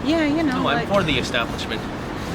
Yeah, you know. No, I'm for the establishment.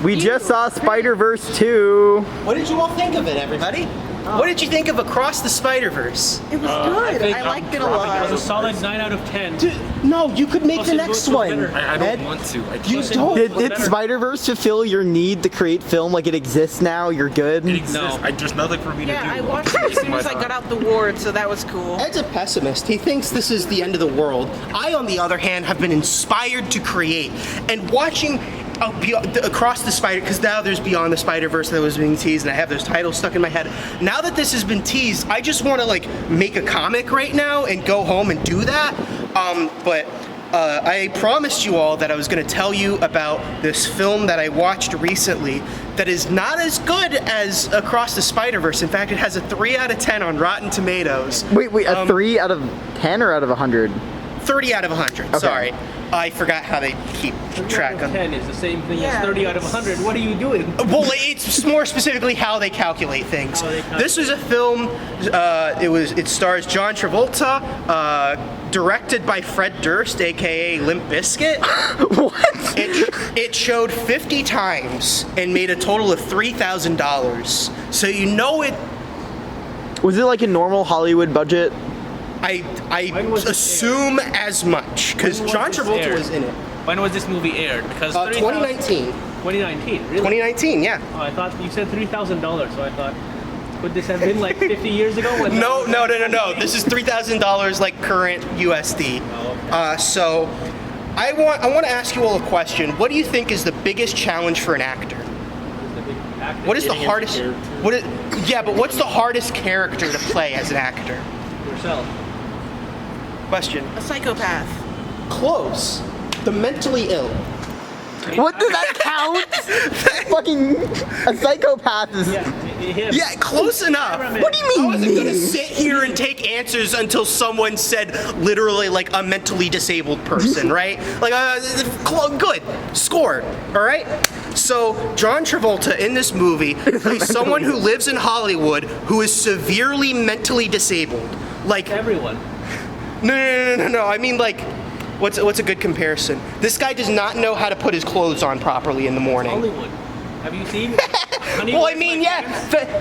We just saw Spider-Verse 2. What did you all think of it, everybody? What did you think of Across the Spider-Verse? It was good. I liked it a It lot. was a solid 9 out of 10. Dude, no, you could make Plus the it next was one. better. I don't Ed, want to. I You can't. don't. Did Spider-Verse fulfill your need to create film like it exists now? You're good? It exists. No. There's nothing for me to do. Yeah, I watched it as soon as I got out the ward, so that was cool. Ed's a pessimist. He thinks this is the end of the world. I, on the other hand, have been inspired to create. And watching Across the Spider, because now there's Beyond the Spider-Verse that was being teased, and I have those titles stuck in my head. Now that this has been teased, I just want to like make a comic right now and go home and do that. But I promised you all that I was going to tell you about this film that I watched recently that is not as good as Across the Spider-Verse. In fact, it has a 3 out of 10 on Rotten Tomatoes. Wait, a 3 out of 10 or out of 100? 30 out of 100, sorry. I forgot how they keep track of 10 is the same thing Yeah. as 30 out of 100. What are you doing? Well, it's more specifically how they calculate things. This was a film. It stars John Travolta, directed by Fred Durst, aka Limp Bizkit. What? It showed 50 times and made a total of $3,000. So you know it. Was it like a normal Hollywood budget? I When was it assume as much because When was John this Travolta aired? was in it. When was this movie aired? Because 2019. 2019, really? 2019, yeah. Oh, I thought you said $3,000, so I thought, would this have been like 50 years ago? When No. This is $3,000 like current USD. Oh, okay. So I want to ask you all a question. What do you think is the biggest challenge for an actor? What is the hardest? But what's the hardest character to play as an actor? Yourself. Question. A psychopath. Close. The mentally ill. What does that count? Fucking a psychopath is. Him. Yeah, close enough. What do you mean? I wasn't gonna me? sit here and take answers until someone said literally like a mentally disabled person, right? Like, good. Score, all right? So, John Travolta in this movie plays someone who lives in Hollywood who is severely mentally disabled. Like, Everyone. no. I mean, like, what's a good comparison? This guy does not know how to put his clothes on properly in the morning. Hollywood. Have you seen? Well, I mean, yeah,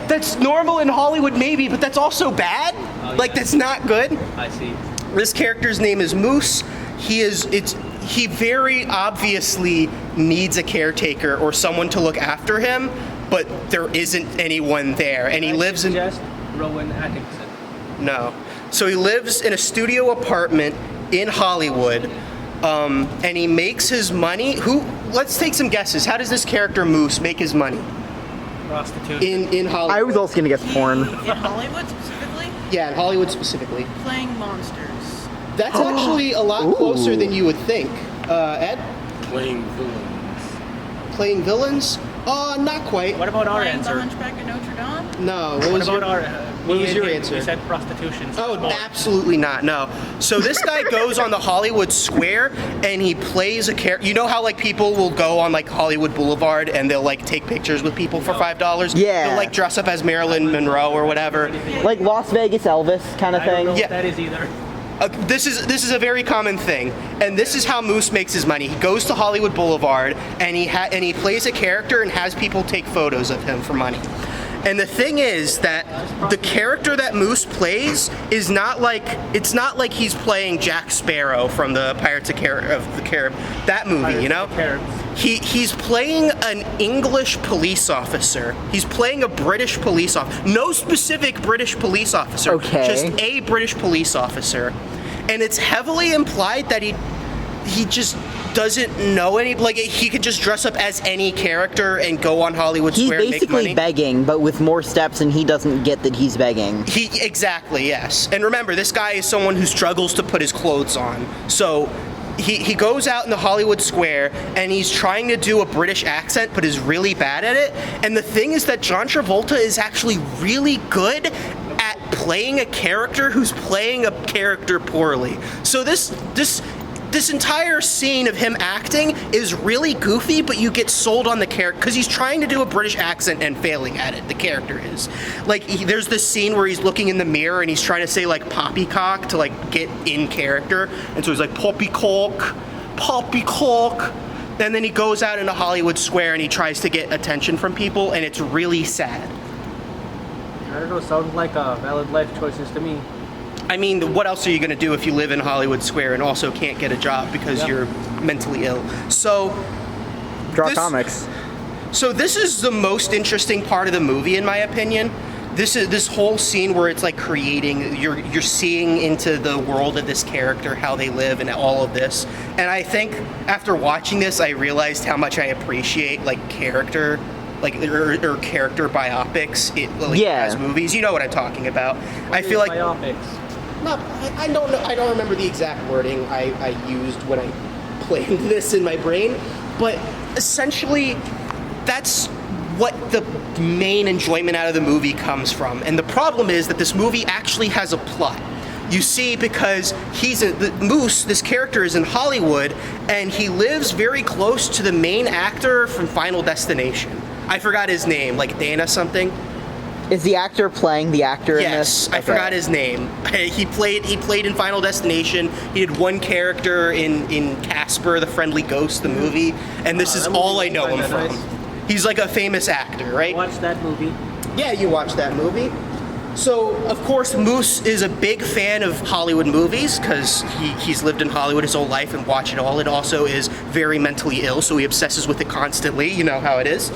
that's normal in Hollywood maybe, but that's also bad. Oh, Like, yeah. that's not good. I see. This character's name is Moose. He very obviously needs a caretaker or someone to look after him, but there isn't anyone there, and he lives in Just Rowan Atkinson. no. So he lives in a studio apartment in Hollywood, and he makes his money. Let's take some guesses. How does this character Moose make his money Prostitute. in Hollywood? I was also gonna guess porn. In Hollywood specifically, Yeah, in Hollywood specifically. playing monsters. That's actually a lot closer than you would think. Ed? Playing villains. Playing villains? Not quite. What about our Playing the answer? Hunchback of Notre Dame. No. What was about your... our? what me was and your him, answer? We said prostitution. so Oh, it's porn. absolutely not. No. So this guy goes on the Hollywood Square and he plays a character. You know how like people will go on like Hollywood Boulevard and they'll like take pictures with people for $5? Yeah. They'll like dress up as Marilyn Monroe or whatever. Like Las Vegas Elvis kind of I don't thing. know Yeah. what that is either. This is a very common thing, and this is how Moose makes his money. He goes to Hollywood Boulevard and he plays a character and has people take photos of him for money. And the thing is that the character that Moose plays is not like he's playing Jack Sparrow from the Pirates of the Caribbean, that movie, you know? He's playing an English police officer. He's playing a British police officer. No specific British police officer. Okay. Just a British police officer. And it's heavily implied that he just doesn't know any, like he could just dress up as any character and go on Hollywood He's Square and make money. basically begging, but with more steps, and he doesn't get that he's begging. Exactly, yes. And remember, this guy is someone who struggles to put his clothes on. So he goes out in the Hollywood Square and he's trying to do a British accent but is really bad at it. And the thing is that John Travolta is actually really good at playing a character who's playing a character poorly. So this entire scene of him acting is really goofy, but you get sold on the character because he's trying to do a British accent and failing at it. The character is like there's this scene where he's looking in the mirror and he's trying to say like poppycock to like get in character, and so he's like poppycock, poppycock. And then he goes out into Hollywood Square and he tries to get attention from people, and it's really sad. I don't know, sounds like valid life choices to me. I mean, what else are you going to do if you live in Hollywood Square and also can't get a job because you're mentally ill? So, Draw comics. So this is the most interesting part of the movie, in my opinion. This whole scene where it's like creating, you're seeing into the world of this character, how they live, and all of this. And I think after watching this, I realized how much I appreciate like character, like or character biopics, as movies. You know what I'm talking about. I feel like biopics. I don't know. I don't remember the exact wording I used when I planned this in my brain, but essentially, that's what the main enjoyment out of the movie comes from. And the problem is that this movie actually has a plot. You see, because Moose, this character, is in Hollywood, and he lives very close to the main actor from Final Destination. I forgot his name, like Dana something. Is the actor playing the actor in this? Yes, I forgot his name. He played in Final Destination. He did one character in Casper, the Friendly Ghost, the movie, and this is all I know him from. Nice. He's like a famous actor, right? Watch that movie. Yeah, you watched that movie. So, of course, Moose is a big fan of Hollywood movies because he's lived in Hollywood his whole life and watched it all. It also is very mentally ill, so he obsesses with it constantly. You know how it is.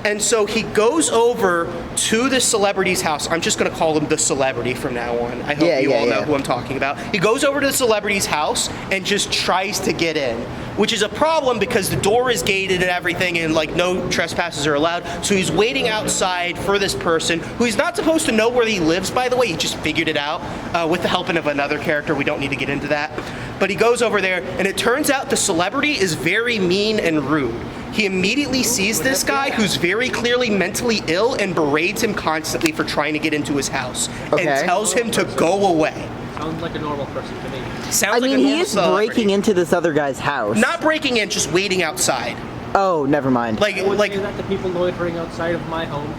And so he goes over to the celebrity's house. I'm just going to call him the celebrity from now on. I hope you all know who I'm talking about. He goes over to the celebrity's house and just tries to get in, which is a problem because the door is gated and everything, and like no trespassers are allowed. So he's waiting outside for this person who he's not supposed to know where he lives, by the way. He just figured it out with the help of another character. We don't need to get into that. But he goes over there, and it turns out the celebrity is very mean and rude. He immediately sees this guy who's very clearly mentally ill and berates him constantly for trying to get into his house and tells him to go away. Sounds like a normal person to me. I mean, he is breaking into this other guy's house. Not breaking in, just waiting outside. Oh, never mind. Like is that the people loitering outside of my home?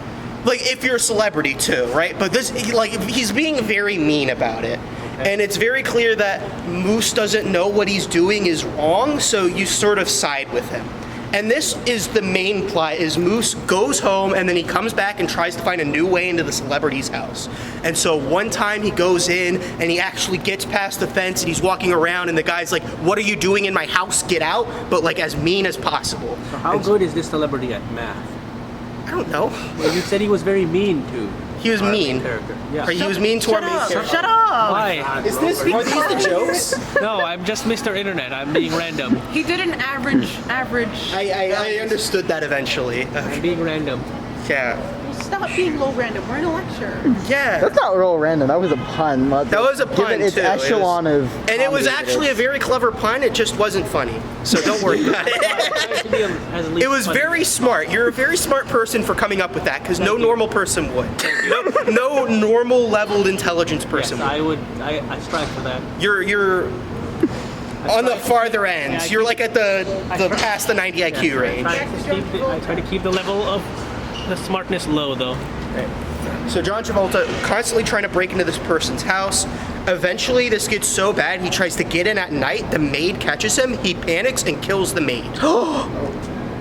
Like if you're a celebrity too, right? But this, he's being very mean about it. And it's very clear that Moose doesn't know what he's doing is wrong, so you sort of side with him. And this is the main plot, is Moose goes home and then he comes back and tries to find a new way into the celebrity's house. And so one time he goes in and he actually gets past the fence and he's walking around and the guy's like, "What are you doing in my house? Get out," but like as mean as possible. So how good is this celebrity at math? I don't know. Well, you said he was very mean to. He was mean. Yeah. Or he was mean to our main character. Shut up! Why? Are these the jokes? No, I'm just Mr. Internet. I'm being random. He did an average. I understood that eventually. I'm being random. Yeah. Stop being low random. We're in a lecture. Yeah. That's not real random. That was a pun. That was a pun, Give it its too. echelon of. And it was comedy actually a very clever pun. It just wasn't funny. So don't worry about it. It was very smart. You're a very smart person for coming up with that because no normal person would. No normal leveled intelligence person Yes, would. I strive for that. You're on the farther ends. Yeah, You're like at the past the 90 IQ range. I try to keep the level of the smartness low, though. So John Travolta constantly trying to break into this person's house. Eventually, this gets so bad, he tries to get in at night. The maid catches him. He panics and kills the maid.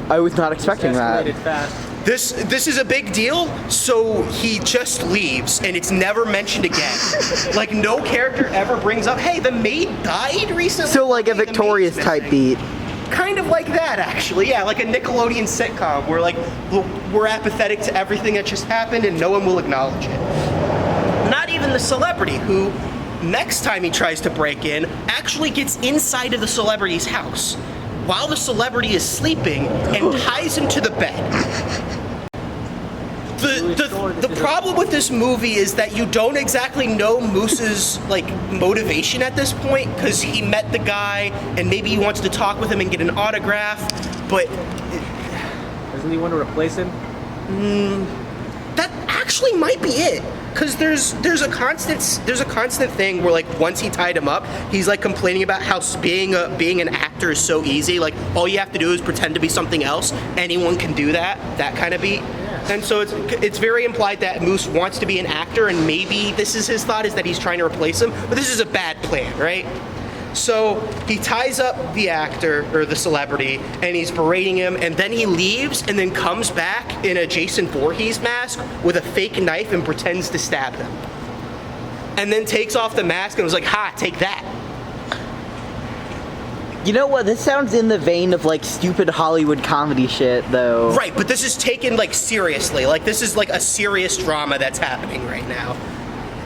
I was not expecting that. Escalated fast. This is a big deal, so he just leaves, and it's never mentioned again. Like, no character ever brings up, "Hey, the maid died recently." So like a Hey, the Victorious maid's type missing. beat. Kind of like that, actually. Yeah, like a Nickelodeon sitcom where like we're apathetic to everything that just happened and no one will acknowledge it. Not even the celebrity, who next time he tries to break in actually gets inside of the celebrity's house while the celebrity is sleeping and ties him to the bed. The problem with this movie is that you don't exactly know Moose's like motivation at this point, because he met the guy and maybe he wants to talk with him and get an autograph, but Doesn't he want to replace him? that actually might be it. Because there's a constant thing where like once he tied him up, he's like complaining about how being an actor is so easy. Like all you have to do is pretend to be something else. Anyone can do that. That kind of beat. And so it's very implied that Moose wants to be an actor, and maybe this is his thought, is that he's trying to replace him. But this is a bad plan, right? So he ties up the actor or the celebrity and he's berating him, and then he leaves and then comes back in a Jason Voorhees mask with a fake knife and pretends to stab him. And then takes off the mask and was like, ha, take that. You know what? This sounds in the vein of like stupid Hollywood comedy shit, though. Right, but this is taken like seriously. Like this is like a serious drama that's happening right now.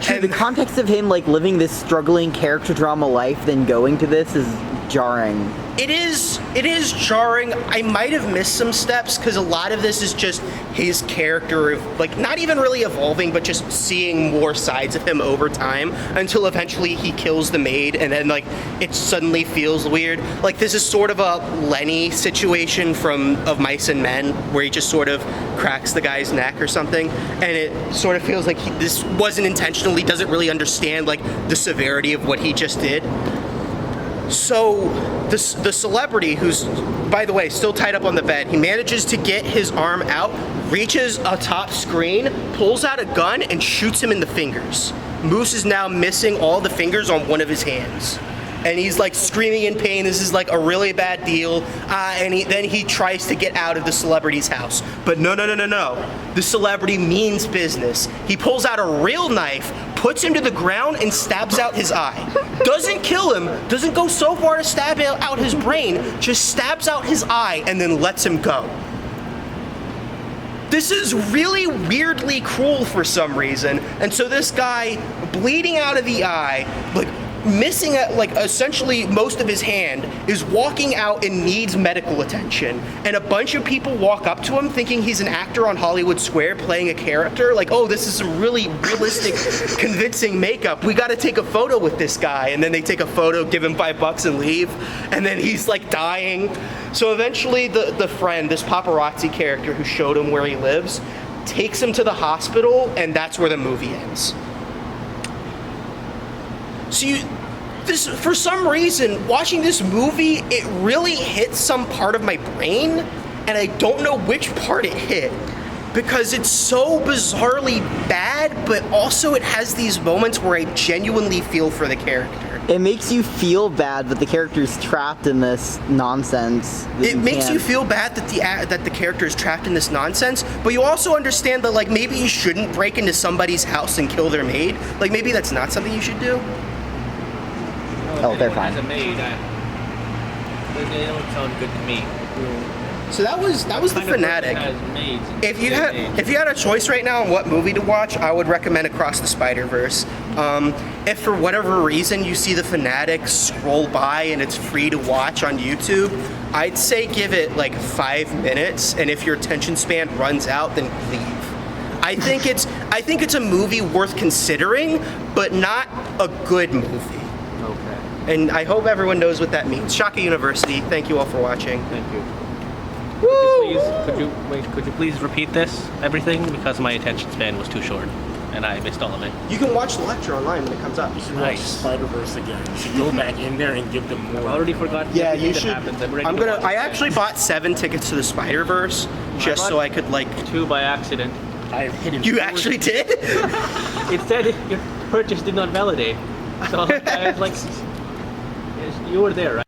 True, the context of him like living this struggling character drama life, then going to this is jarring. It is jarring. I might have missed some steps because a lot of this is just his character, like not even really evolving, but just seeing more sides of him over time until eventually he kills the maid, and then like it suddenly feels weird. Like this is sort of a Lenny situation from Of Mice and Men, where he just sort of cracks the guy's neck or something, and it sort of feels like this wasn't intentional. He doesn't really understand like the severity of what he just did. So the celebrity, who's, by the way, still tied up on the bed, he manages to get his arm out, reaches atop screen, pulls out a gun, and shoots him in the fingers. Moose is now missing all the fingers on one of his hands. And he's like screaming in pain. This is like a really bad deal. And then he tries to get out of the celebrity's house. But no. The celebrity means business. He pulls out a real knife, puts him to the ground, and stabs out his eye. Doesn't kill him, doesn't go so far to stab out his brain, just stabs out his eye and then lets him go. This is really weirdly cruel for some reason. And so this guy, bleeding out of the eye, like missing like essentially most of his hand, is walking out and needs medical attention, and a bunch of people walk up to him thinking he's an actor on Hollywood Square playing a character, like, oh, this is a really realistic convincing makeup, we gotta take a photo with this guy. And then they take a photo, give him $5 and leave, and then he's like dying. So eventually the friend, this paparazzi character who showed him where he lives, takes him to the hospital, and that's where the movie ends. So for some reason, watching this movie, it really hit some part of my brain, and I don't know which part it hit, because it's so bizarrely bad, but also it has these moments where I genuinely feel for the character. It makes you feel bad that the character's trapped in this nonsense. It makes you feel bad that the character is trapped in this nonsense, but you also understand that like maybe you shouldn't break into somebody's house and kill their maid. Like maybe that's not something you should do. Oh, they're fine. As a maid, they don't sound good to me. So that was the Fanatic. If you had a choice right now on what movie to watch, I would recommend Across the Spider-Verse. If for whatever reason you see the Fanatic scroll by and it's free to watch on YouTube, I'd say give it like 5 minutes, and if your attention span runs out, then leave. I think it's a movie worth considering, but not a good movie. Okay. And I hope everyone knows what that means. Shaka University, thank you all for watching. Thank you. Woo! Could you please repeat everything? Because my attention span was too short, and I missed all of it. You can watch the lecture online when it comes up. You should watch Nice. Spider-Verse again. You should go back in there and give them more. I've already forgotten Yeah, everything you that should. happens. I'm ready to watch I it. actually bought 7 tickets to the Spider-Verse just so I could like. 2 by accident. I have hidden. You actually did? It said your purchase did not validate. So I was like, you were there, right?